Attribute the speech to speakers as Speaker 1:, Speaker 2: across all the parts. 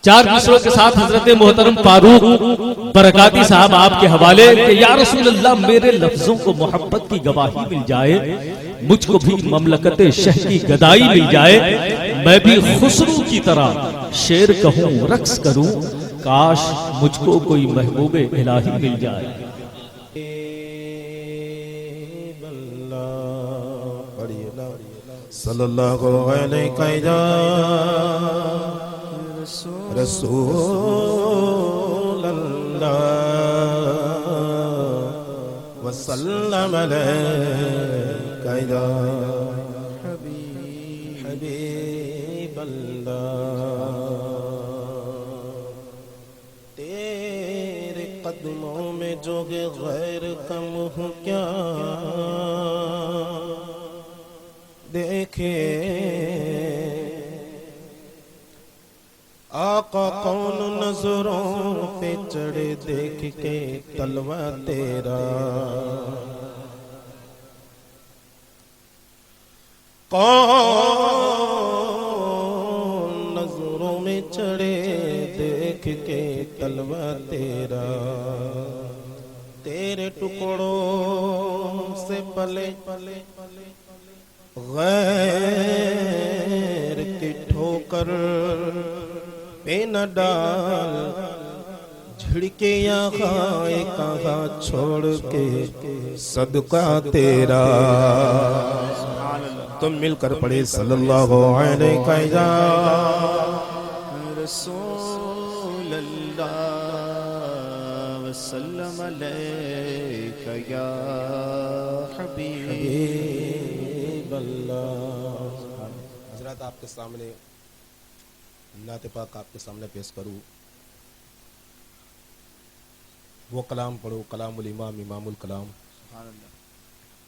Speaker 1: چار مصروں کے ساتھ حضرت محترم فاروق برکاتی صاحب آپ کے حوالے کہ یا رسول اللہ میرے لفظوں کو محبت کی گواہی مل جائے، مجھ کو بھی مملکت شہ کی گدائی مل جائے، میں بھی خسرو کی طرح شعر کہوں رقص کروں، کاش مجھ کو کوئی محبوب الہی مل جائے۔
Speaker 2: صلی اللہ علیہ رسول اللہ وسلم علیہ یا حبیب اللہ، تیرے قدموں میں جو غیر کم ہو کیا دیکھے، آقا کون نظروں پہ چڑھے دیکھ کے تلوہ تیرا، کون نظروں میں چڑھے دیکھ کے تلوہ تیرا، تیرے ٹکڑوں سے پلے غیر کی ٹھوکر پہ نہ ڈال، جھڑکے یا خائے کہاں چھوڑ کے صدقہ تیرا۔ تم مل کر پڑھے صلی اللہ علیہ یا رسول اللہ وسلم علیہ یا حبیب اللہ۔ حضرات آپ کے سامنے نعت پاک آپ کے سامنے پیش کروں، وہ کلام پڑھو، کلام الامام امام الکلام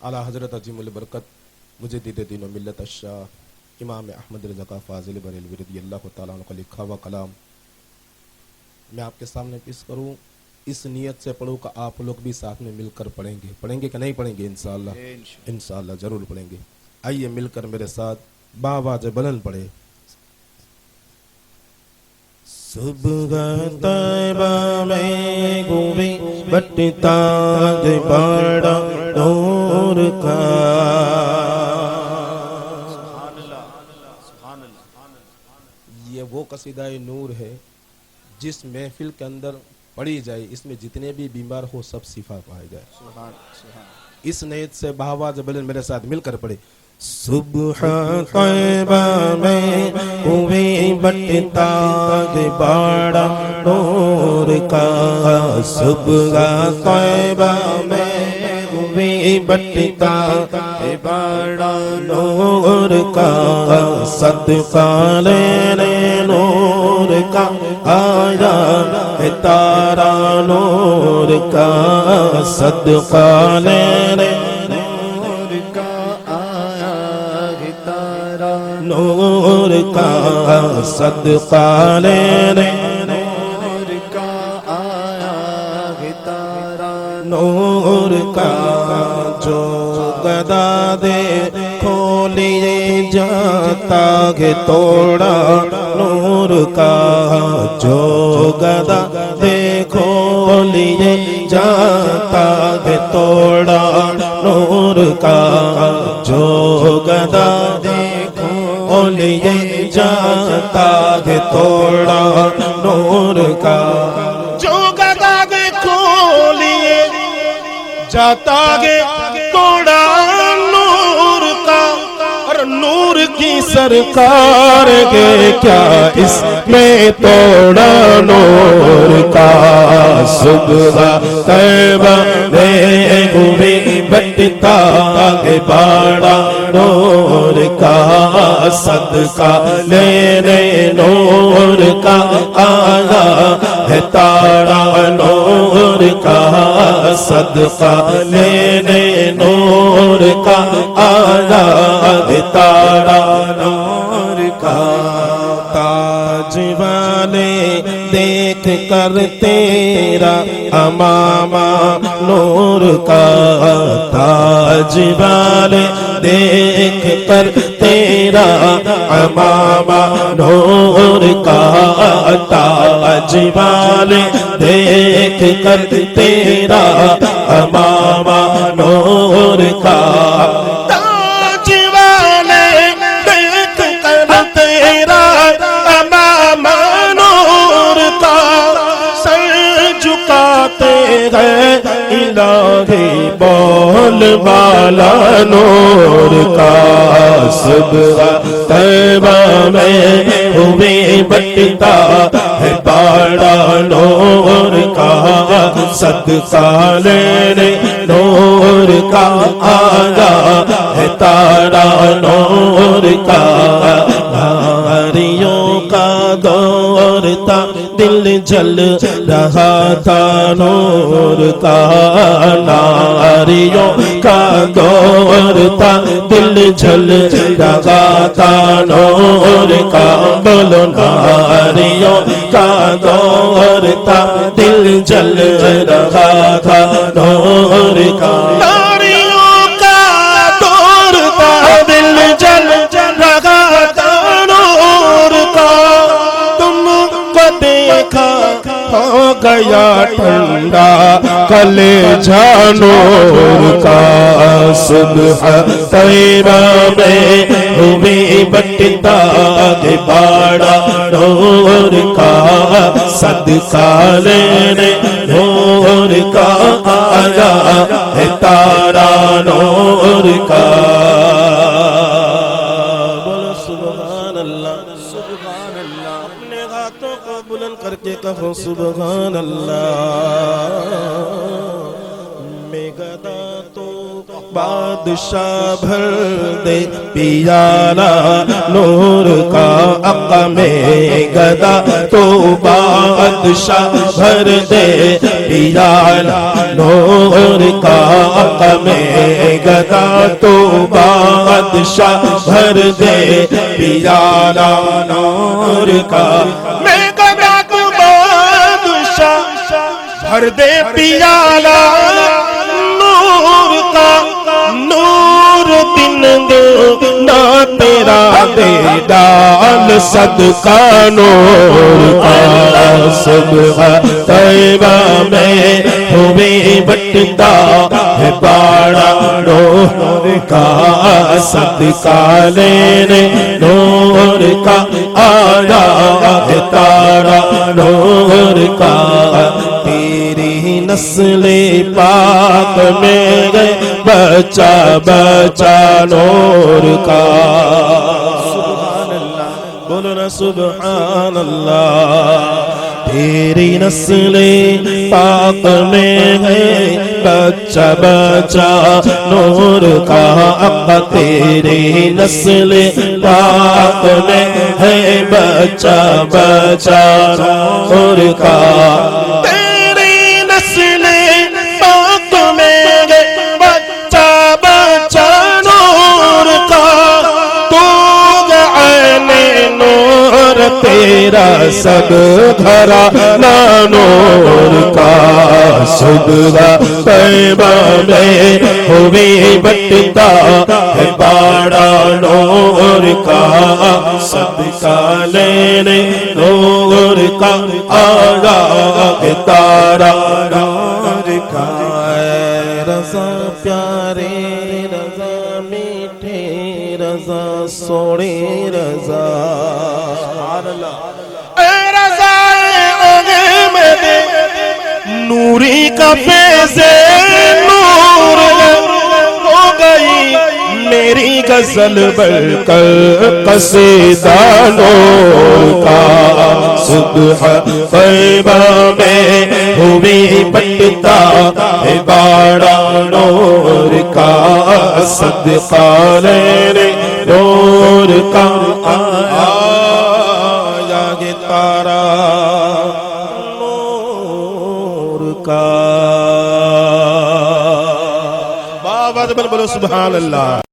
Speaker 2: اعلیٰ حضرت عظیم البرکت مجدد دین و ملت الشاہ امام احمد رضا فاضل بریلوی رضی اللہ تعالیٰ عنہ کا لکھا ہوا کلام میں آپ کے سامنے پیش کروں۔ اس نیت سے پڑھو کہ آپ لوگ بھی ساتھ میں مل کر پڑھیں گے، پڑھیں گے کہ نہیں پڑھیں گے؟ انشاءاللہ انشاءاللہ ضرور پڑھیں گے۔ آئیے مل کر میرے ساتھ باواز بلند پڑھے۔ صبح طیبہ میں گوئی بٹتا بڑا نور کا، یہ وہ قصیدہ نور ہے جس محفل کے اندر پڑھی جائے، اس میں جتنے بھی بیمار ہو سب شفا پائے جائے۔ اس نیت سے بآواز بلند میرے ساتھ مل کر پڑھے۔ صبح طیبہ میں ہوئی بٹتا بڑا نور کا، صبح طیبہ میں ہوئی بٹتا بڑا نور کا، صدقہ لینے نور کا آیا ہے تارا نور کا، صدقہ لینے نور کا آیا ہے تارا نور کا، صدقہ لینے نور کا آیا ہے تارا نور کا، جو گدا دے کھولیے جاتا ہے توڑا نور کا، جو گدا دے کھولیے جاتا ہے توڑا نور کا، جو گدا دے کھولیے جاتا ہے توڑا نور کا، جو گدا دے کھولیے جاتا ہے توڑا نور کا، اور نور کی سرکار کے کیا اس میں توڑا نور کا، صبح طیبہ میں ہوئی بٹتا بڑا نور کا، صدقہ لینے نور کا آیا ہے تارا نور کا، صدقہ لینے نور کا آیا ہے تارا نور کا، تاج والے دیکھ کر تیرا امامہ نور کا، تاج والے دیکھ کر تیرا امامہ نور کا
Speaker 3: تاج والے دیکھ کر تیرا امامہ نور کا تاج والے دیکھ کر تیرا امامہ نور کا سر جھکاتے ہیں الہی بول والا نور کا صبح طیبہ میں ہوئے بٹتا ہے باڑا نور کا صدقہ لینے نور کا آیا ہے تارا نور کا ناریوں کا دور تھا دل جل رہا تھا نور کا ناریوں کا دور تھا دل جل رہا تھا نور کا بولو ناریوں کا دور تھا دل جل رہا تھا نور کا ناریوں کا دور تھا دل جل رہا تھا نور کا تم کو دیکھا ہو گیا ٹھنڈا کلیجہ نور کا صبح طیبہ میں ہوئی بٹتا ہے باڑا نور کا صدقہ لینے نور کا آیا ہے تارا نور کا بولو سبحان اللہ سبحان اللہ اپنے ہاتھوں کو بلند کر کے کہو سبحان اللہ میں گدا تو بادشاہ بھر دے پیالہ نور کا آقا میں گدا تو بادشاہ بھر دے پیالہ نور کا آقا میں گدا تو بادشاہ بھر دے پیالہ نور کا میں گدا تو بادشاہ بھر دے پیالہ نور کا نور دن دو نہ تیرا دے ڈال صدقہ نور کا صبح طیبہ میں ہوئے بٹتا ہے باڑا نور کا صدقہ لینے نور کا آیا ہے تارا نور کا تیری نسل پاک میں گئے بچہ بچہ نور کا سبحان اللہ بولو نا سبحان اللہ تیری نسل پاک میں ہے بچہ بچہ نور کا آقا تیری نسل پاک میں ہے بچہ بچہ نور کا تیری نسل پاک میں ہے بچہ بچہ نور کا تو عین نور تیرا سب گھرانہ نور کا صبح طیبہ میں ہوئے بٹتا ہے باڑا نور کا صدقہ لینے نور کا آیا ہے تارا نور کا رضا پیارے رضا میٹھے رضا سوڑے رضا اے رضا نوری کا فیض نور ہو گئی میری غزل بڑھ کر قصیدہ نور کا صبح طیبہ میں ہوئی بٹتا ہے باڑا نور کا صدقہ لینے نور کا آیا یہ تارا نور کا بابا بولو سبحان اللہ.